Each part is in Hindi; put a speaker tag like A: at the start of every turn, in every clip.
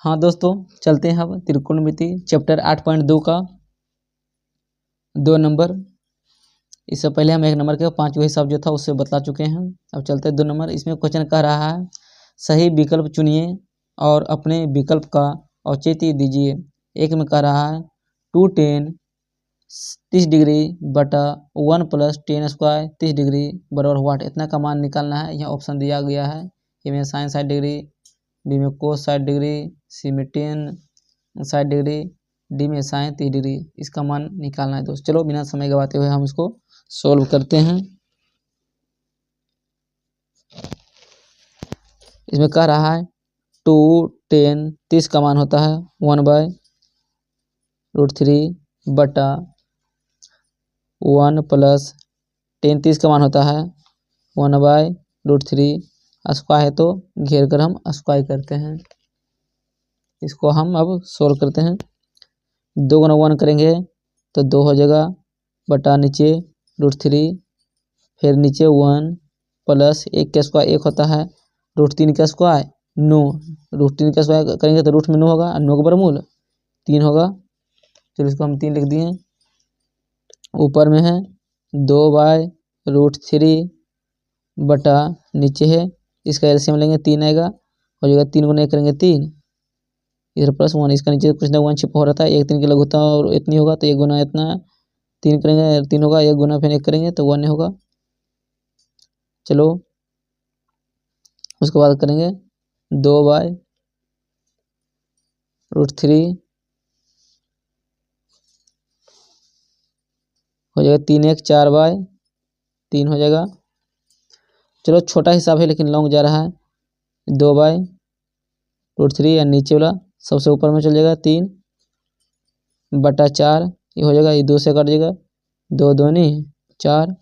A: हाँ दोस्तों, चलते हैं अब त्रिकोणमिति चैप्टर 8.2 का 2 नंबर। इससे पहले हम 1 नंबर के 5वां हिसाब जो था उससे बता चुके हैं। अब चलते हैं 2 नंबर। इसमें क्वेश्चन कह रहा है सही विकल्प चुनिए और अपने विकल्प का औचित्य दीजिए। एक में कह रहा है 2 tan 30 डिग्री बटा 1 + tan स्क्वायर 30 डिग्री बराबर व्हाट। इतना का मान निकालना है। यहाँ ऑप्शन दिया गया है। ए में साइन 60 डिग्री, बी में कोस 60 डिग्री, सी में टेन 60 डिग्री, डी में साइन 30 डिग्री। इसका मान निकालना है दोस्त। चलो बिना समय गवाते हुए हम इसको सोल्व करते हैं। इसमें कह रहा है 2 tan 30 का मान होता है 1/√3 बटा 1 + tan 30 का मान होता है 1/√3। स्क्वायर है तो घेर कर हम स्क्वायर करते हैं। इसको हम अब सोल्व करते हैं। 2 × 1 करेंगे तो 2 हो जाएगा बटा नीचे √3, फिर नीचे 1 + 1 का स्क्वायर 1 होता है, √3 का स्क्वायर 9, √3 का स्क्वायर करेंगे तो रूट में 9 होगा, 9 का वर्गमूल 3 होगा। चलो इसको हम 3 लिख दिए। ऊपर में है 2/√3 बटा नीचे है, इसका एलसीएम लेंगे 3 आएगा, हो जाएगा 3 × 1 करेंगे 3, इधर +1, इसका नीचे कुछ ना 1 छिपा हो रहता है। 1 3 की लघुता और इतनी होगा तो 1 गुना इतना 3 करेंगे 3 होगा, 1 गुना फिर 1 करेंगे तो 1 होगा। चलो उसके बाद करेंगे 2/√3 हो जाएगा 3 1 4/3 हो जाएगा। चलो छोटा हिसाब है लेकिन लॉन्ग जा रहा है। 2/√3 या नीचे वाला सबसे ऊपर में चल जाएगा 3 बटा 4, ये हो जाएगा, ये 2 से कट जाएगा, 2 दूनी 4।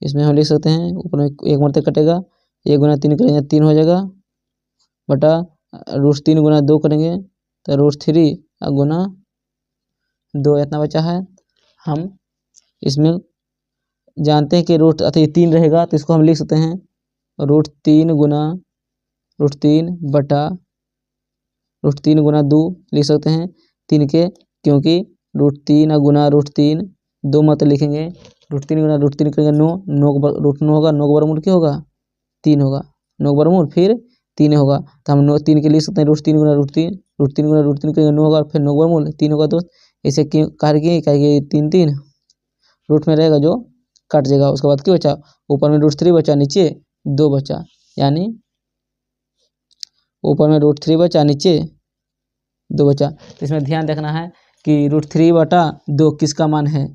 A: इसमें हम लिख सकते हैं ऊपर में 1 मरते कटेगा, 1 गुना 3 करेंगे 3 हो जाएगा बटा √3 गुना 2 करेंगे तो √3 गुना 2 इतना बचा है। हम इसमें जानते हैं कि रूट 3 रहेगा तो इसको हम लिख सकते हैं √3 गुना √3 बटा √3 गुना 2 लिख सकते हैं 3 के, क्योंकि √3 गुना √3 2 मत लिखेंगे, √3 गुना √3 करेंगे 9, 9 होगा, 9 का वर्गमूल क्या होगा 3 होगा, 9 का वर्गमूल फिर 3 होगा, तो हम 3 के लिख सकते हैं √3 गुना √3 करेंगे 9 होगा, फिर 9 का वर्गमूल 3 होगा दोस्त। इसे क्यों कहेंगे 3 3 रूट में रहेगा जो कट जाएगा। उसके बाद क्या बचा, ऊपर में √3 बचा, नीचे 2 बचा, यानी ऊपर में √3 बचा, नीचे 2 बचा। तो इसमें ध्यान रखना है कि √3/2 किसका मान है,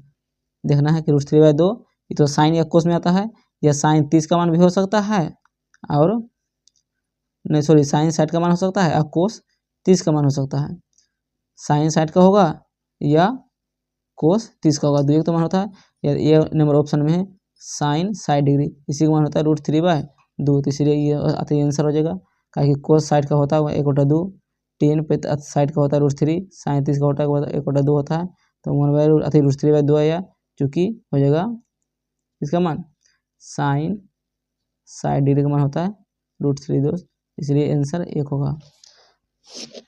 A: देखना है कि √3/2 ये तो साइन या कोस में आता है, या साइन 30 का मान भी हो सकता है, और नहीं सॉरी साइन 60 का मान हो सकता है, और कोस 30 का मान हो सकता है। साइन 60 का होगा या कोस 30 का होगा, दो एक तो मान होता है। ये नंबर ऑप्शन में है साइन 60 डिग्री, इसी का मान होता है √3/2, तो इसलिए ये आंसर हो जाएगा। कि कोस 60 का होता है 1/2, टेन 60 का होता है √3, साइन 30 का होता है 1/2 होता है, तो 1/√3/2 आया, चूँकि हो जाएगा इसका मान साइन 60 डिग्री का मान होता है √3 दोस्त, इसलिए आंसर 1 होगा।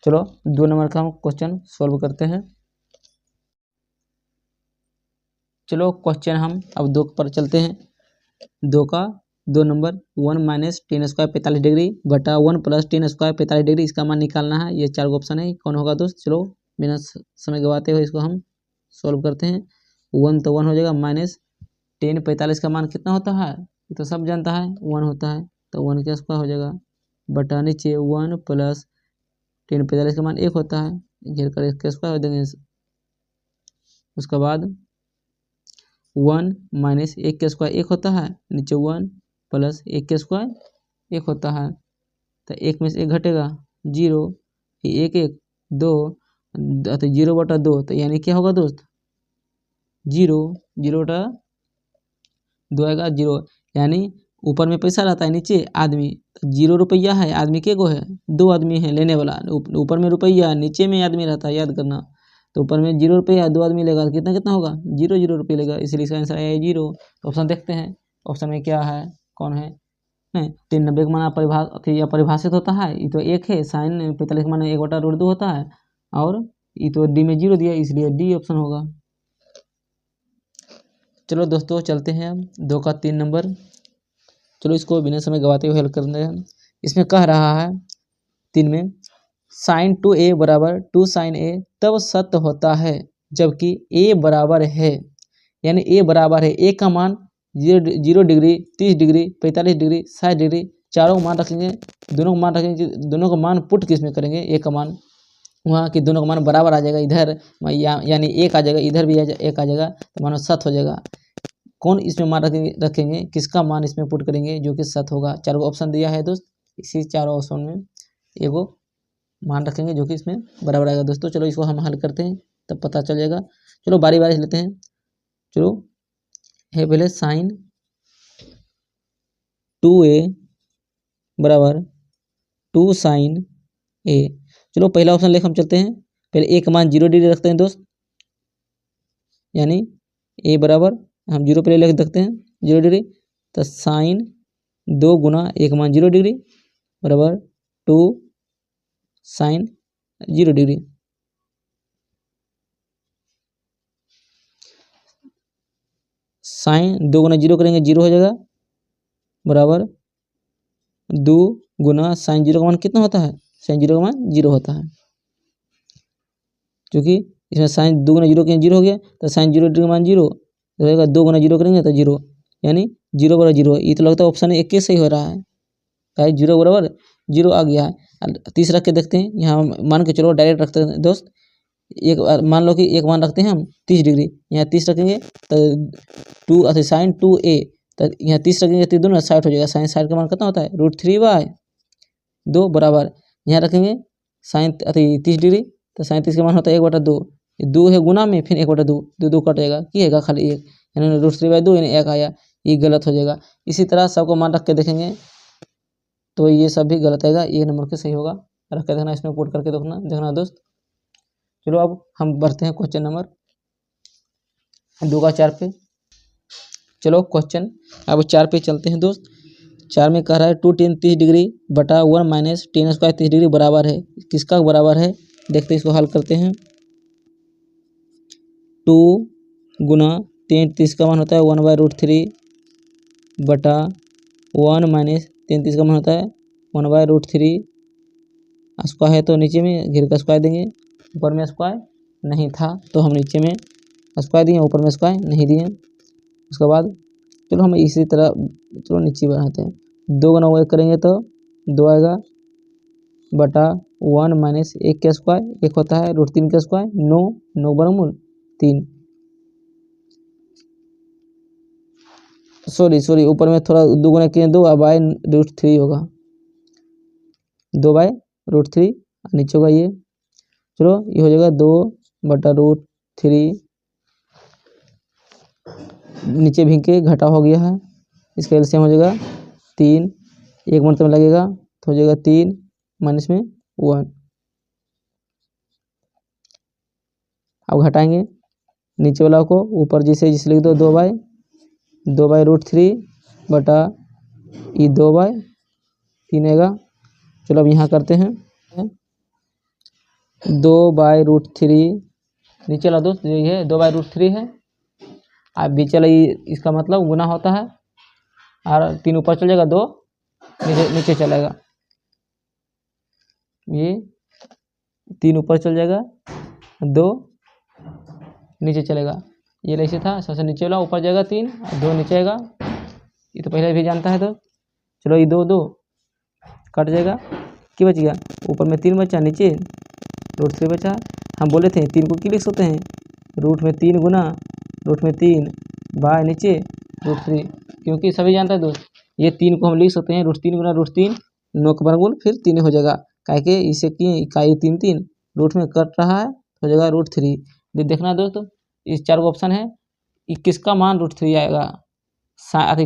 A: चलो 2 नंबर का हम क्वेश्चन सॉल्व करते हैं। चलो क्वेश्चन हम अब 2 पर चलते हैं। 2 नंबर 1 - tan स्क्वायर 45 डिग्री बटा 1 + tan स्क्वायर 45 डिग्री, इसका मान निकालना है। ये 4 ऑप्शन है, कौन होगा दोस्त। चलो बिना समय गवाते हुए इसको हम सॉल्व करते हैं। 1 तो 1 हो जाएगा, माइनस tan 45 का मान कितना होता है ये तो सब जानता है 1 होता है, तो 1 का स्क्वायर हो जाएगा बटा नीचे 1 + tan 45 का मान 1 होता है, घेर कर इसका स्क्वायर हो देंगे। उसके बाद 1 - 1 का स्क्वायर 1 होता है, नीचे 1 + 1 का स्क्वायर 1 होता है, तो 1 में से 1 घटेगा 0, 1 1 2, तो 0/2, तो यानी क्या होगा दोस्त 0/2 आएगा 0, यानी ऊपर में पैसा रहता है, नीचे आदमी, 0 रुपया है, आदमी के को है 2 आदमी है लेने वाला, ऊपर में रुपया, नीचे में आदमी रहता है, याद करना। तो ऊपर में 0 रुपया 2 आदमी लेगा तो कितना कितना होगा 0 0 रुपये लेगा, इसलिए इसका आंसर आया 0। तो ऑप्शन देखते हैं, ऑप्शन में क्या है, कौन है नहीं, 390 का मान अपरिभाषित होता है, ये तो 1 है, साइन 45 का मान 1/√2 होता है, और ये तो डी में 0 दिया, इसलिए डी ऑप्शन होगा। चलो दोस्तों चलते हैं 2 का 3 नंबर। चलो इसको बिना समय गवाते हुए हल करते हैं। इसमें कह रहा है 3 में sin 2a बराबर 2 sin a तब सत्य होता है जबकि a बराबर है, यानी a बराबर है, a का मान 0 डिग्री, 30 डिग्री, 45 डिग्री, 60 डिग्री, चारों का मान रखेंगे, दोनों का मान रखेंगे, दोनों का मान पुट किस में करेंगे, a का मान वहाँ कि दोनों का मान बराबर आ जाएगा, इधर यानी 1 आ जाएगा, इधर भी 1 आ जाएगा, तो मानो सत्य हो जाएगा। कौन इसमें मान रखेंगे, किसका मान इसमें पुट करेंगे जो कि सत्य होगा। चारों ऑप्शन दिया है दोस्त, इसी चारों ऑप्शन में एगो मान रखेंगे जो कि इसमें बराबर आएगा। दोस्तों चलो इसको हम हल करते हैं तब पता चल जाएगा। चलो बारी बारी से लेते हैं। चलो है पहले sin 2a बराबर 2 sin a। चलो पहला ऑप्शन लेकर हम चलते हैं। पहले a का मान 0 डिग्री रखते हैं दोस्त, यानी a बराबर हम 0 पहले लिख सकते हैं 0 डिग्री, तो साइन 2 गुना 1 मान 0 डिग्री बराबर 2 साइन 0 डिग्री। साइन 2 गुना 0 करेंगे 0 हो जाएगा बराबर 2 गुना साइन 0 का मान कितना होता है, साइन 0 का मान 0 होता है, क्योंकि इसमें साइन 2 गुना 0 के 0 हो गया, तो साइन 0 डिग्री का मान 0 रहेगा, 2 गुना 0 करेंगे तो 0, यानी 0 बराबर 0। ये तो लगता है ऑप्शन 1 के सही हो रहा है, भाई 0 बराबर 0 आ गया है। तीसरा के देखते हैं, यहाँ मान के चलो डायरेक्ट रखते हैं दोस्त, एक मान लो कि एक मान रखते हैं हम 30 डिग्री, यहाँ 30 रखेंगे तो 2 अथी साइन 2a, तो यहाँ 30 रखेंगे तो दोनों 60 हो जाएगा, साइन 60 का मान कितना होता है √3/2 बराबर यहाँ रखेंगे साइन अथी 30 डिग्री, तो साइन 30 का मान होता है 1/2, 2 है गुना में फिर 1/2, 2 कट जाएगा, की है खाली 1, यानी √3/2 यानी 1 आया, ये गलत हो जाएगा। इसी तरह सबको मान रख के देखेंगे तो ये सब भी गलत आएगा, ये नंबर के सही होगा, रख के देखना, इसमें पुट करके देखना दोस्त। चलो अब हम बढ़ते हैं क्वेश्चन नंबर 2 का 4 पे। चलो क्वेश्चन अब 4 पे चलते हैं दोस्त। 4 में कह रहा है 2 tan 30 डिग्री बटा 1 माइनस tan स्क्वायर 30 डिग्री बराबर है, किसका बराबर है, देखते हैं इसको हल करते हैं। 2 गुना tan 30 का मान होता है 1/√3 बटा 1 माइनस tan 30 का मान होता है 1/√3, स्क्वायर है तो नीचे में घेर का स्क्वायर देंगे, ऊपर में स्क्वायर नहीं था तो हम नीचे में स्क्वायर दिए, ऊपर में स्क्वायर नहीं दिए। उसके बाद चलो हम इसी तरह चलो नीचे बढ़ाते हैं, 2 गुना 1 करेंगे तो 2 आएगा बटा 1 माइनस 1 का स्क्वायर, 1 होता है √3 का स्क्वायर, 9 वर्गमूल 3, सॉरी ऊपर में थोड़ा 2 गुना किए 2 बाय √3 होगा, 2/√3 नीचे होगा ये। चलो ये हो जाएगा 2/√3, नीचे भी के घटा हो गया है, इसका एलसीएम हो जाएगा 3, एक मतलब में लगेगा तो हो जाएगा 3 माइनस में 1। अब घटाएंगे नीचे वाला को, ऊपर जिसे लिख दो 2/√3 बटा ये 2/3 आएगा। चलो अब यहाँ करते हैं 2/√3, नीचे वाला दोस्त ये है 2/√3 है, अब बीच वाला इसका मतलब गुना होता है, और 3 ऊपर चल जाएगा, 2 नीचे चलेगा, ये 3 ऊपर चल जाएगा, 2 नीचे चलेगा, ये ऐसे था, सबसे नीचे वाला ऊपर जाएगा 3 और 2 नीचे आएगा, ये तो पहले भी जानता है। तो चलो ये 2 कट जाएगा, क्या बच गया, ऊपर में 3 बचा, नीचे √3 बचा। हम बोले थे 3 को क्या लिख सकते हैं, रूट में 3 गुना रूट में 3 बाय नीचे √3, क्योंकि सभी जानता है दोस्त ये 3 को हम लिख सकते हैं √3 गुना √3, 9 का वर्गमूल फिर 3 हो जाएगा, काहे के इसे की इकाई 3 रूट में कट रहा है हो जाएगा √3। देखना दोस्तों इस 4 ऑप्शन है, किसका मान √3 आएगा,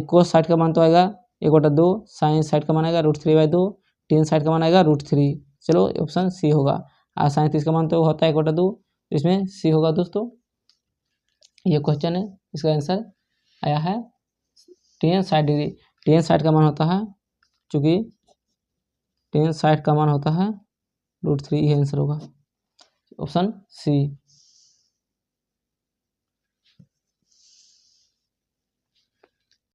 A: कोस साइड का मान तो आएगा 1/2, साइन साइड का मान आएगा √3/2, टेन साइड का मान आएगा √3। चलो ऑप्शन सी होगा, और साइन 30 का मान तो होता है 1/2, इसमें सी होगा दोस्तों। ये क्वेश्चन है, इसका आंसर आया है टेन 60 डिग्री, टेन साइड का मान होता है चूँकि tan 60 का मान होता है √3, ये आंसर होगा ऑप्शन सी।